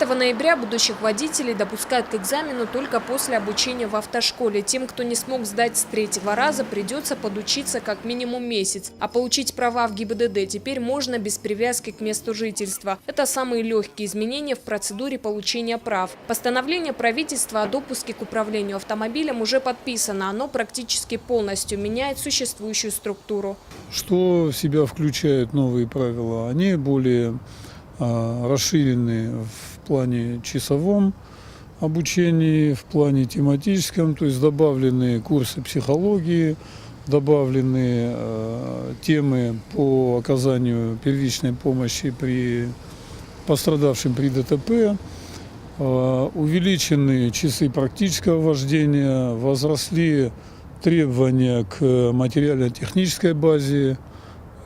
ноября будущих водителей допускают к экзамену только после обучения в автошколе. Тем, кто не смог сдать с 3-го раза, придется подучиться как минимум месяц. А получить права в ГИБДД теперь можно без привязки к месту жительства. Это самые легкие изменения в процедуре получения прав. Постановление правительства о допуске к управлению автомобилем уже подписано. Оно практически полностью меняет существующую структуру. Что в себя включают новые правила? Они более расширены в плане часовом обучении, в плане тематическом, то есть добавлены курсы психологии, добавлены темы по оказанию первичной помощи пострадавшим при ДТП, увеличены часы практического вождения, возросли требования к материально-технической базе,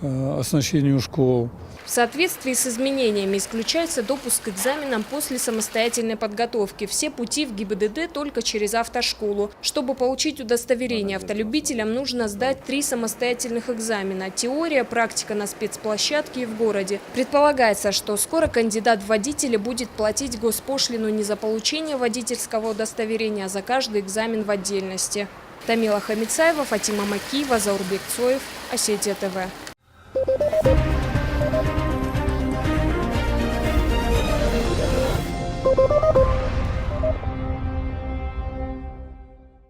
оснащению школ. В соответствии с изменениями исключается допуск к экзаменам после самостоятельной подготовки. Все пути в ГИБДД только через автошколу. Чтобы получить удостоверение автолюбителям, нужно сдать 3 самостоятельных экзамена. Теория, практика на спецплощадке и в городе. Предполагается, что скоро кандидат в водители будет платить госпошлину не за получение водительского удостоверения, а за каждый экзамен в отдельности. Тамила Хамицаева, Фатима Макиева, Заурбек Цоев, Осетия ТВ.